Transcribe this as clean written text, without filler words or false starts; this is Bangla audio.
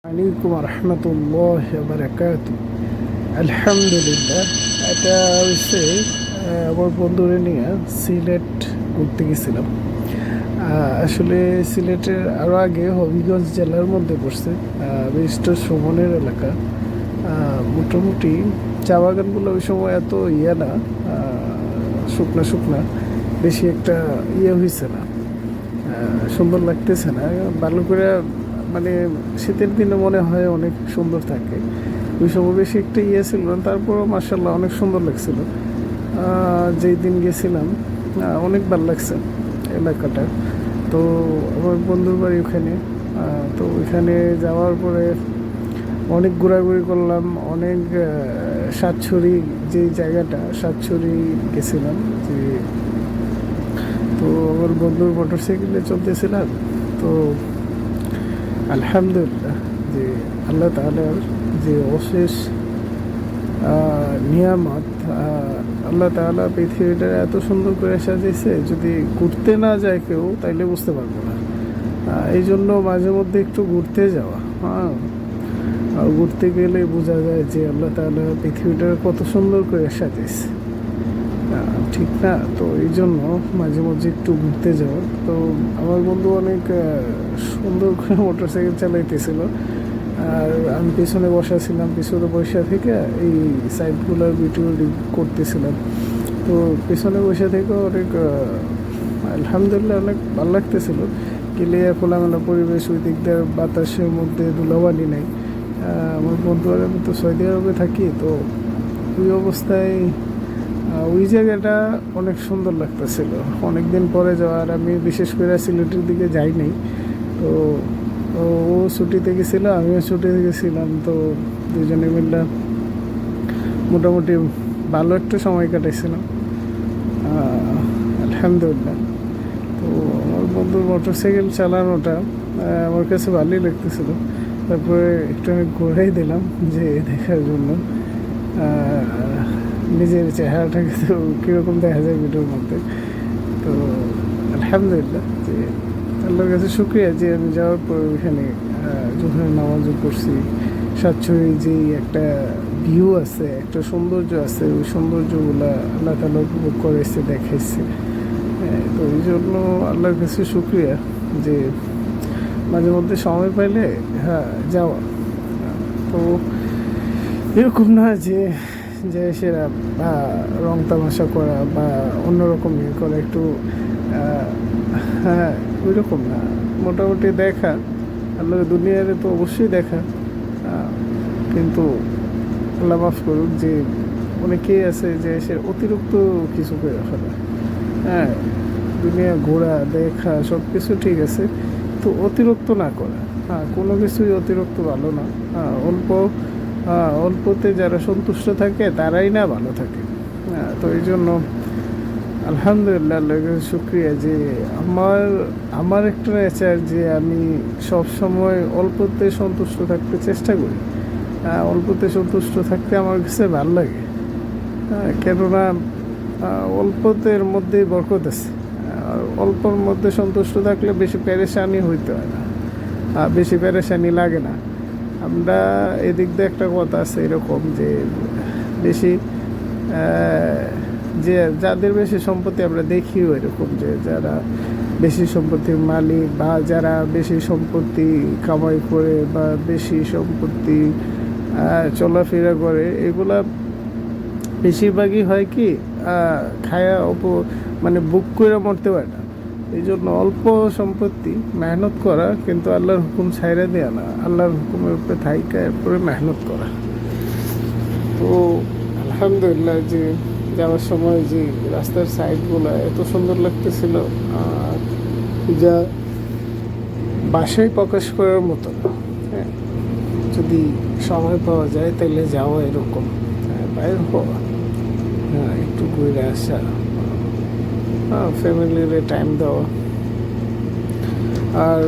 আলাইকুম রহমতুল্লাহ বারাকাত। আলহামদুলিল্লাহ, এটা হচ্ছে আমার বন্ধুরে নিয়ে সিলেট ঘুরতে গেছিলাম। আসলে সিলেটের আরও আগে হবিগঞ্জ জেলার মধ্যে পড়ছে, বিশিষ্ট সুমনের এলাকা। মোটামুটি চা বাগানগুলো ওই সময় এত না, শুকনা শুকনা, বেশি একটা হয়েছে না, সুন্দর লাগতেছে না ভালো করে। মানে শীতের দিনে মনে হয় অনেক সুন্দর থাকে, ওই সময় বেশি একটা ছিল না, তারপরও মার্শাল্লাহ অনেক সুন্দর লাগছিল। যেই দিন গেছিলাম অনেক ভালো লাগছে এলাকাটা। তো আমার বন্ধুর বাড়ি ওখানে, তো ওইখানে যাওয়ার পরে অনেক ঘোরাঘুরি করলাম। অনেক সাতছড়ি, যে জায়গাটা সাতছড়ি গেছিলাম, যে তো আমার বন্ধুর মোটরসাইকেলে চলতেছিলাম। তো আলহামদুলিল্লাহ, যে আল্লাহ তাআলার যে অশেষ নিয়ামত, আল্লাহ তাআলা পৃথিবীটা এত সুন্দর করে সাজিয়েছে, যদি ঘুরতে না যায় কেউ তাইলে বুঝতে পারবো না। এই জন্য মাঝে মধ্যে একটু ঘুরতে যাওয়া, ঘুরতে গেলে বোঝা যায় যে আল্লাহ তাআলা পৃথিবীটা কত সুন্দর করে সাজিয়েছে, ঠিক না? তো এই জন্য মাঝে মাঝে একটু ঘুরতে যাওয়া। তো আমার বন্ধু অনেক সুন্দর করে মোটরসাইকেল চালাইতেছিল, আর আমি পিছনে বসা ছিলাম। পিছনে বসা থেকে এই সাইডগুলোর ভিডিও করতেছিলাম। তো পিছনে বসে থেকে অনেক আলহামদুলিল্লাহ অনেক ভালো লাগতেছিল। ক্লিয়ার খোলামেলা পরিবেশ, ওই দিক দিয়ে বাতাসের মধ্যে ধুলাবালি নেই। আমার বন্ধু আর আমি তো সৌদি আরবে থাকি, তো ওই অবস্থায় ওই জায়গাটা অনেক সুন্দর লাগতেছিল। অনেক দিন পরে যাওয়ার, আমি বিশেষ করে সিলেটের দিকে যাই নাই। তো ও ছুটিতে গেছিল, আমিও ছুটিতে গেছিলাম। তো দুজনে মিলে মোটামুটি ভালো একটা সময় কাটাইছিলাম, আলহামদুলিল্লাহ। তো আমার বন্ধুর মোটরসাইকেল চালানোটা আমার কাছে ভালোই লাগতেছিল। তারপরে একটু আমি ঘুরাই দিলাম যে দেখার জন্য নিজের চেহারাটাকে, তো কীরকম দেখা যায় ভিডিওর মধ্যে। তো আলহামদুলিল্লাহ, যে আল্লাহর কাছে শুক্রিয়া যে আমি যাওয়ার পর ওইখানে জোহরের নামাজও পড়ছি। সাতছড়ি যেই একটা ভিউ আছে, একটা সৌন্দর্য আছে, ওই সৌন্দর্যগুলো আল্লাহ তাআলা উপভোগ করেছে, দেখাইছে। তো এই জন্য আল্লাহর কাছে শুক্রিয়া যে মাঝে মধ্যে সময় পাইলে যাওয়া। তো এরকম না যে যে সেরা রং তামাশা করা বা অন্যরকম করা, একটু ওই রকম না, মোটামুটি দেখা। আল্লাহ দুনিয়ারে তো অবশ্যই দেখা, কিন্তু আল্লাহ মাফ করুক যে অনেকেই আছে যে সে অতিরিক্ত কিছু করে ফেলে। দুনিয়া ঘোরা দেখা সব কিছু ঠিক আছে, তো অতিরিক্ত না করা। কোনো কিছুই অতিরিক্ত ভালো না। অল্পতে যারা সন্তুষ্ট থাকে তারাই না ভালো থাকে। তো এই জন্য আলহামদুলিল্লাহ, আল্লাহর কাছে শুক্রিয়া যে আমার একটা নেচার যে আমি সব সময় অল্পতে সন্তুষ্ট থাকতে চেষ্টা করি। অল্পতে সন্তুষ্ট থাকতে আমার কাছে ভালো লাগে, কেননা অল্পতের মধ্যেই বরকত আছে। আর অল্পর মধ্যে সন্তুষ্ট থাকলে বেশি পেরেশানি হইতে হয় না, বেশি পেরেশানি লাগে না। আমরা এদিক দিয়ে একটা কথা আছে এরকম যে বেশি যে যাদের বেশি সম্পত্তি আমরা দেখিও এরকম, যে যারা বেশি সম্পত্তির মালিক বা যারা বেশি সম্পত্তি কামাই করে বা বেশি সম্পত্তি চলাফেরা করে, এগুলা বেশিরভাগই হয় কি খায়া মানে বুক করে মরতে পারে না। এই জন্য অল্প সম্পত্তি মেহনত করা, কিন্তু আল্লাহর হুকুম ছাইরা দেওয়া না, আল্লাহর হুকুমের উপরে থাইকা এরপরে মেহনত করা। তো আলহামদুলিল্লাহ, যে যাওয়ার সময় যে রাস্তার সাইডগুলো এত সুন্দর লাগতেছিল, যা বাসায় প্রকাশ করার মতো না। যদি সময় পাওয়া যায় তাহলে যাওয়া এরকম, বাইর হওয়া, একটু ঘুরে আসা, ফ্যামিলির টাইম দেওয়া। আর